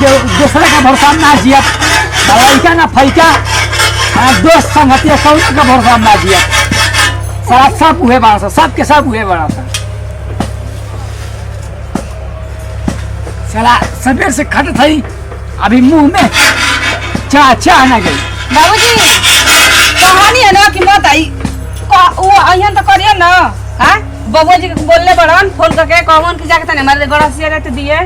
दूसरे का भरोसा ना जिया लड़का ना फैका दोस्त संगतिया कौन का भरोसा ना जिया सारा सब हुए बड़ा सा सबके सब हुए बड़ा सा साला सवेर से खट थी अभी मुंह में चाह ना गई। बाबूजी कहानी है ना कि मत आई वो अहियन तो करिए ना। हां बाबूजी के बोलले बड़न फोन करके कौन की जाके तने हमारे बड़ा से रहते दिए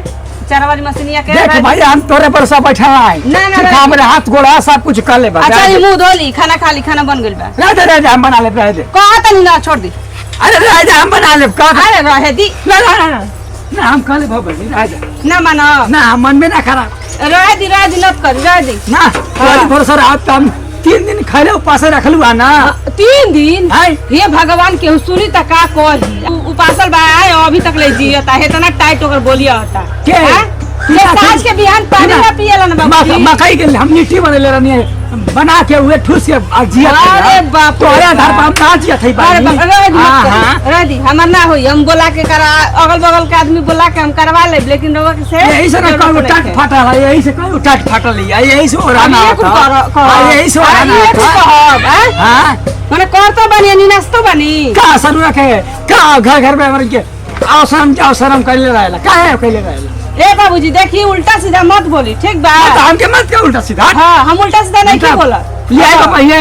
4 वाली मशीनिया के देख भाई हम तोरे पर सब बैठा है ना हमरे हाथ गोड़ा सब कुछ कर ले बा। अच्छा ये मुंह धोली खाना खा ली खाना बन गइल बा। रह दे हम बना ले रह दे कहा तनी ना छोड़ दी। अरे रह दे हम बना ले का अरे रह दी ना हम कह ले बाबू रह दे ना मानो ना मन में ना खराब रह दी नत कर रह दी ना तोरे भरोसा रात हम 3 दिन खैले उपास रखलु ना 3 दिन हाय हे भगवान के सुनी त का कही उपासल बा अभी तक ले जियता है इतना टाइट होकर बोलिया होता के ये साज के बिहान पानी ना पियला ना बाबू मकई के हम लिट्टी बनेले रहनी बना के हुए ठूस के जिया अरे बाप तोरे आधार पर हम ना जिया थई बानी। हां रह दी हमर ना होई हम बोला के करा अगल बगल के आदमी बोला के हम करवा ले लेकिन रोवा के से यही से कहू टाट फाटल है यही से कहू टाट फाटल है यही से ओराना था यही से ओराना था। हां माने कर तो बनी नी नास्तो बनी का सरुआ के का घर में मर के अवसरम कइले रहेला काहे कइले रहेला। ए बाबूजी देखी उल्टा सीधा मत बोली ठीक बा हम के मत के उल्टा सीधा हां हम उल्टा सीधा नहीं के बोला ले आए तो पहिले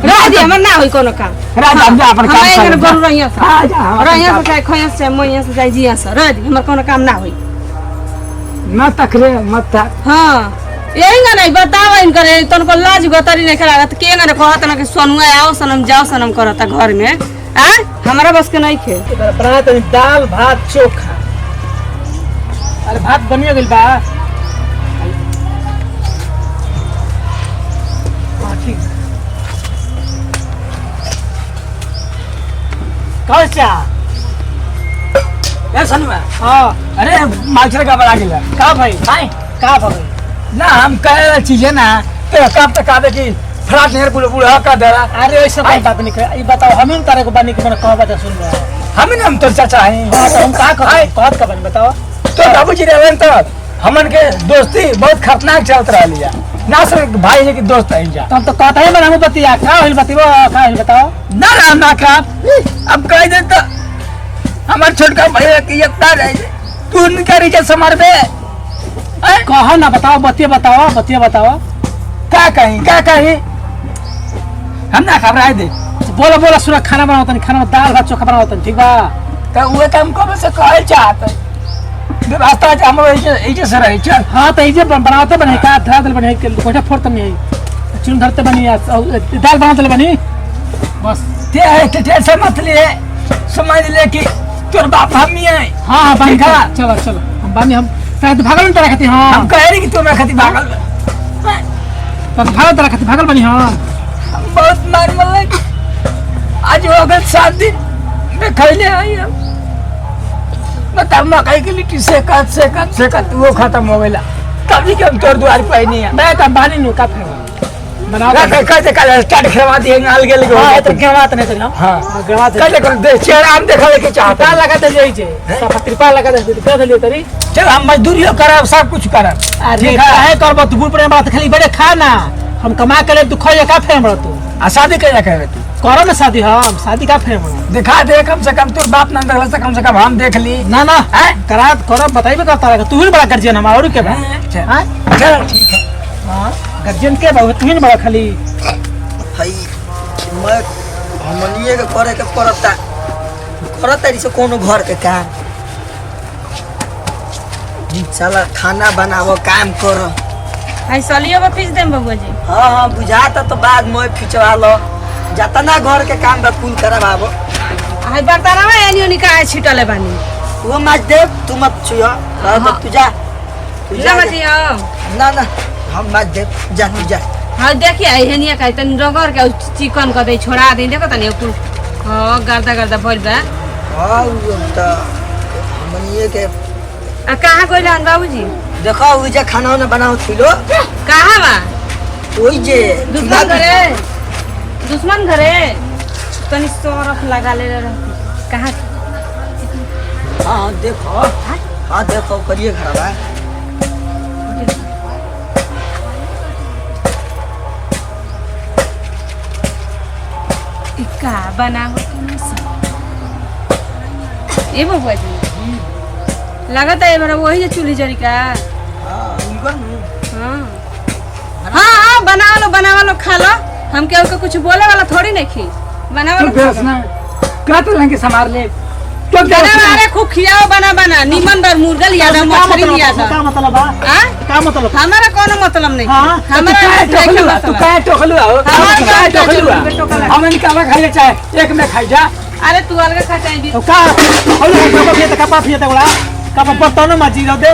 रह दी हमर ना होई कोनो काम राज हम जा अपन काम कर बोल रहिया से हां जा रहिया से खइया से मोइया से जाई जिया से रह दी हमर कोनो काम ना होई न तकरे मत तक। हां यही ना नहीं बताओ इन करे तनको लाज गतरी नहीं करात के ना कहत ना कि सोनुआ आओ सनम जाओ सनम करता घर में आ हमरा बस के नहीं खे बना तो दाल भात चोखा अरे भात बनिए गइल बा ठीक कैसा ए सनुआ हां अरे माछर का बना गेला का भाई हाय का भाई ना हम कहे चीज है ना तो कब तक आवे कि फ्राट नेर बुढ़ा का दरा। अरे ऐसा बात नहीं कर ई बताओ हम तारे को बानी के मैंने कह बता सुन रहा हम तो चाचा हैं तो हम का कहत का बन बताओ तो बाबूजी रहन तो हमन के दोस्ती बहुत खतरनाक चलत रहली है ना सर भाई है कि दोस्त है जा तब तो कहता है हम बतिया का होइल बतिबो का होइल बताओ ना का अब कह दे तो हमर छोटका भैया की एकता रहे तू उनका रिजल्ट समार पे कहो ना बताओ बतिया बताओ क्या कहीं हम ना खबर दे बोला सुना खाना बनाओ तनी खाना में दाल भात चोखा बनाओ तनी ठीक बा तो वो काम कब से कहे चाहत रास्ता हम ऐसे से रहे चल हां तो ऐसे बनाते बने का धरा दल बने के कोठा फोड़त नहीं चुन धरते बनी दाल बनाते बनी बस ते है टेंशन मत ले समझ ले कि तोर बाप हम ही है। हां बन खा चलो हम बानी हम भागल तरह खाती। हां हम कह रही कि तू मैं खाती भागल तो भागल तरह खाती भागल बनी। हां बहुत मार मल आज हो गए 7 दिन मैं खैले आई हम बता मकई की लिट्टी से कत वो खत्म हो गया तभी के हम तोर द्वार पे नहीं है मैं तब बानी नु का बनाओ कैसे कल स्टार्ट करवा दिए नाल गेल को। हां तो गवात नहीं तो हां गवात कैसे कर दे चेहरा हम देखावे के चाहता लगा दे जई छे सब त्रिपाल लगा दे कर दे तरी चल हम मजदूरी करब सब कुछ करब। अरे काहे करब तू बुढ़ बात खाली बड़े खाना हम कमा के ले तू खोए का फेम रह तू आ शादी कैसे करे तू करो ना शादी हम शादी का फेम दिखा दे कम से कम तोर बाप ना देखला से कम से कम हम देख ली ना करा करो बताइबे करता तू ही बड़ा गर्जियन हम और के बा चल ठीक है। हां गर्जियन के बहुत तू ही बड़ा खाली भाई मैं हमनिए के करे के करता से कोनो घर के काम साला खाना बनावो काम करो आई सलियो को पीस देम बाबूजी। हां बुझाता तो बाद में खिंचवा लो जतना घर के काम बा कुल करवाबो आई बर्तन में एनी ओनी का छिटले बानी वो मत दे तू मत छुआ तू जा मत ना हम मत दे जा तू जा। हां देखिए आई हेनिया का तन रगड़ के चिकन क दे छोड़ा दे देखो तनी कुल हां गर्दा भइल बा। हां तो हमनिए के आ कहां कोइला बाबूजी देखो वो जे खाना ने बनाओ थिलो कहां बा ओई जे दुश्मन घरे तनी सरफ लगा ले रहती कहां। हां देखो करिए घर बा का बनाओ तुम सब ए बबुआ जी लगत है मेरा वही जो चूल्ही जरी का हाँ हाँ बना लो खा लो हम क्या कुछ बोले वाला थोड़ी नहीं खी बना वाला क्या तो लेंगे संभाल ले तो अरे खूब खियाओ बना नीमन बार मुर्गा लिया था मछली लिया था का मतलब का मतलब हमारा कोनो मतलब नहीं हमारा तू काय टोकलू आओ काय टोकलू हमन का खाई चाहे एक में खाई जा अरे तू अलग खा चाहिए तो का होले कपा फियता बड़ा कपा बर्तन माजी रह दे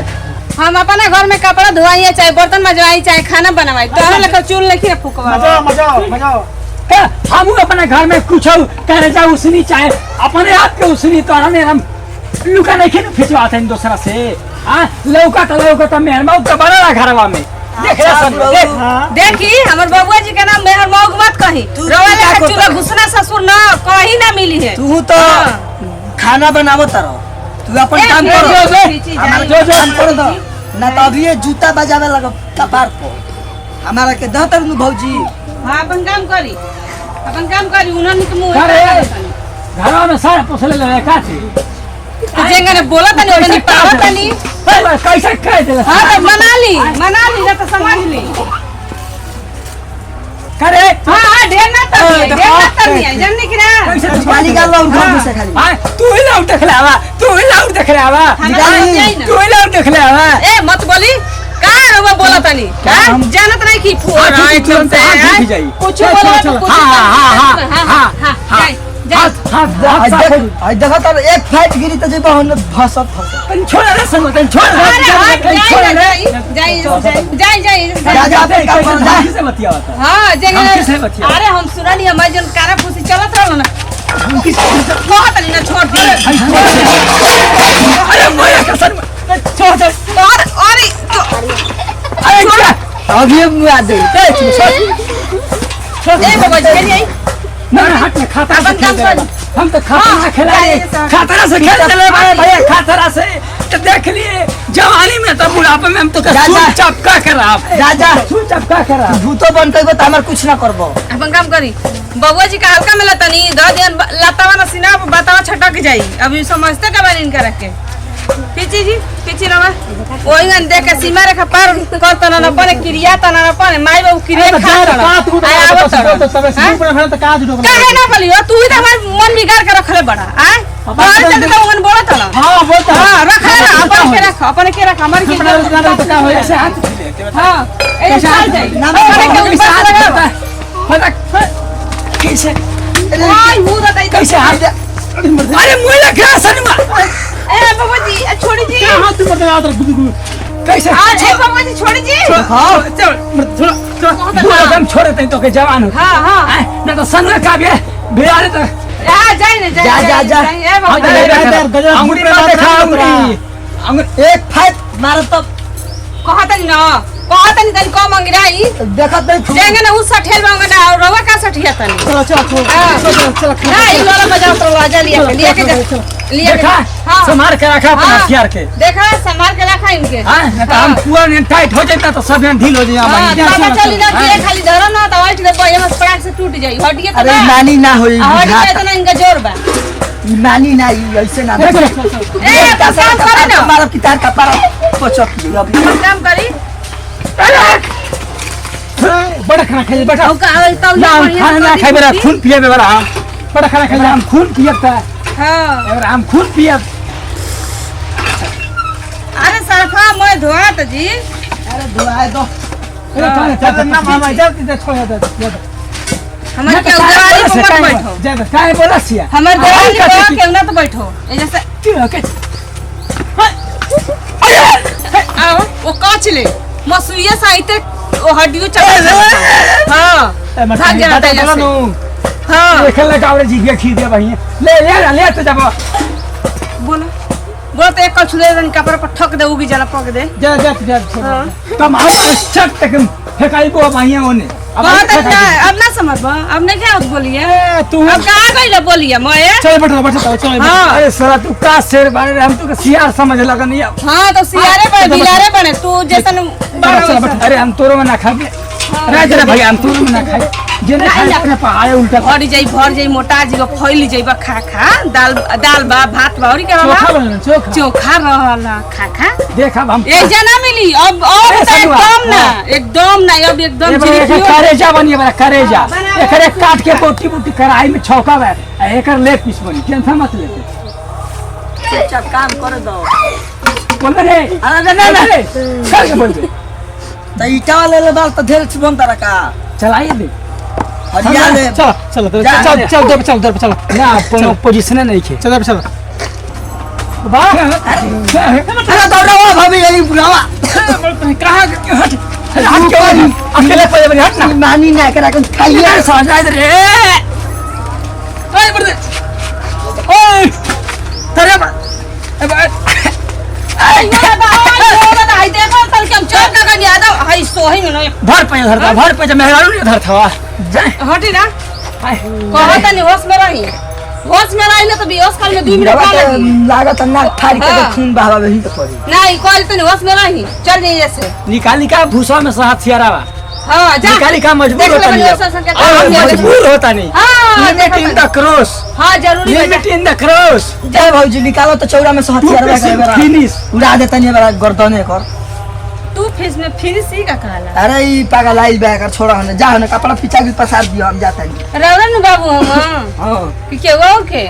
हम अपने घर में कपड़ा धोवाइए चाहे बर्तन मजवाई चाहे खाना बनवाई तो लेकर चूल नहीं फूकवा मजा हम अपने घर में कुछ कहने जाओ उसनी चाहे अपने आप के उसनी तो हम लुका नहीं खेल खिंचवाते हैं दूसरा से लौका मेहरमा का बना घरवा में देखी हमर बबुआ जी के नाम मेहर मौग मत कही रोवाले का चूल्हा घुसना ससुर ना कहीं ना मिली है तू तो खाना बनावो तारो तू अपन काम करो काम करो दो ना तो अभी ये जूता बजावे लगा कपार पर हमारा के दहतर नु भौजी हां अपन काम करी उन्होंने के मुंह घरवा में सारा पोसले ले का थी जेंगा ने बोला तनी ओने पावा तनी कैसे कह दे हां तो मना ली ना तो समझ ली करे हां ढेर ना तनी जाननी कि ना कैसे पानी का लो घर में से खाली हां तू ही लाउट देखलावा तू ही लाउट देखलावा ए मत बोली का रवा बोला तनी जानत नहीं की फुआ रहा एकदम से कुछ बोला कुछ हां आज देखा तो एक फाइट गिरी तो जेबा हम भसत छोड़ रे संग छोड़ जाई राजा पे का बंदा से बतियावता हां किससे बतिया अरे हम सुनानी हमारे जन कारा फूसी चलत रहलो ना बहुत नहीं ना छोड़ दी अरे मोया कसम छोड़ दे अरे अभी मुआ दे ए बाबा जी नहीं ना हाथ में खाता अपन काम कर हम तो खाता खिलाए खाता से खेल चले भैया खाता से तो देख लिए जवानी में तो बुढ़ापे में हम तो चपका करा राजा चपका करा भूतो बनते तो हमार कुछ ना करबो अपन काम करी बबुआ जी का हल्का में लतनी द दियन लतावा ना सीना बतावा छटक जाई अभी समझते का बन इनका रख के पीछे रवा ओई गन देख के सीमा रेखा पार करत ना पने क्रिया त ना पने माई बाबू क्रिया खा तो तबे से ऊपर फैल तो का जुटो काहे ना पलियो तू ही त हमर मन बिगाड़ के रखले बड़ा आ बाहर चल त उन बोलत ना हां बोलता हां रख अपन के रख हमर के तो का हो ऐसे हाथ हां ए चल जाई अपने के ऊपर लगा कैसे ओए मुंह दताई कैसे हाथ अरे मोला क्या सनमा ए बाबा जी छोड़ी जी हाथ में मत याद रख कैसे ए बाबा जी छोड़ी जी हां थोड़ा दम छोड़े तई तो के जवान हो हां ना तो सन का बिहार तो जाई जा ए बाबा अंगुरी में देखा अंगुरी एक फाइट मार तो कहतनी तनी कम अंगराई देखत नहीं जेंगे ना उस ठेल में ना रवा का सठिया तनी चलो ना ई लोला बजाओ तो आजा लिया के देखा संभाल के रखा अपना हथियार के देखा संभाल के रखा इनके हां तो हम पूरा टाइट हो जाता तो सब ढील हो जाए बाबा चली ना के खाली धरो ना तो वाइट दे ये पड़ाक से टूट जाई हटिए तो अरे नानी ना होई हटिए तो ना इनका जोर बा नानी ना ऐसे ना ए काम करे ना हमारा किताब का पारा पचक अभी काम करी बड़ा खाना खाइए बेटा औ का तो ना खाना खाए बेटा खून पिए बेटा बड़ा खाना खाइए हम खून पियता हां अगर हम खून पिए अरे सरफा मैं धोत जी अरे धुआए दो ना मामा जब छोड़ दे हमर के उदारी पर मत बैठो जब काहे बोला सिया हमर देवाली पर केउ ना तो बैठो ए जैसे के आओ वो काचले मसुइया साइते ओ हड्डियो चला हां भाग जाता है जैसे हां देखल कावरे जी के खी दे भाई ले तो जब बोलो तो एक कल छुले रन कपड़ा पर ठक दे उगी जला पक दे जा कम हम चट तक फेकाई को भाई ओने अब ना समझ अब नहीं क्या बोलिए तू अब कहां गइल बोलिए मैं चल बैठो चल अरे साला तू का शेर बारे हम तो सियार समझ लगन हां तो सियारे पर बिलारे बने तू जैसन अरे हम तोरो में ना खा अरे जरा भैया हम तू ना खाए जे ना खाए अपने पहाड़े उल्टा भर जाई मोटा जी फैली जाई खा दाल बा भात बा और क्या चोखा बनल चोखा रहला खा देख अब हम एक जना मिली अब एकदम ना अब एकदम करेजा बनिए बड़ा करेजा एकरे काट के बोटी बोटी कढ़ाई में छौका बा एकर लेग पीस बनी टेंशन मत ले चुपचाप काम कर दो बोल रे अरे ना चल बोल दे तो ईटा वाले ले बाल तो ढेर छुबम तारा का चलाइए दे हरिया ले चल चल चल चल ना कोनो पोजीशन नहीं खे चल चल अरे दौड़ा भाभी यही बुलावा कहां हट अकेले पड़े बनी हट ना मानी ना करा के खाइए समझाई दे रे ओए बड़े ओए तेरे भर पे मेहरारू नहीं धरता हटी ना कहता नहीं होश में रही तो बेहोश काल में 2 मिनट का लगी लागत ना फाड़ के खून बहावा वही तो पड़ी नहीं कॉल तो होश में रही चल जाइए से निकाली का भूसा में साथ सियारावा हां जा निकाली का मजबूर होता नहीं मजबूर होता नहीं लिमिट इन द क्रॉस हां जरूरी है लिमिट इन द क्रॉस जय भौजी निकालो तो चौरा में साथ सियारा का फिनिश उड़ा देता नहीं बड़ा गर्दने कर तू फिश में फिर सी का कहला अरे ई पागल आई बैकर छोड़ा होने जा होने कपड़ा पिचा के पसार दियो हम जाता नहीं रवरन बाबू हम हां कि के वो के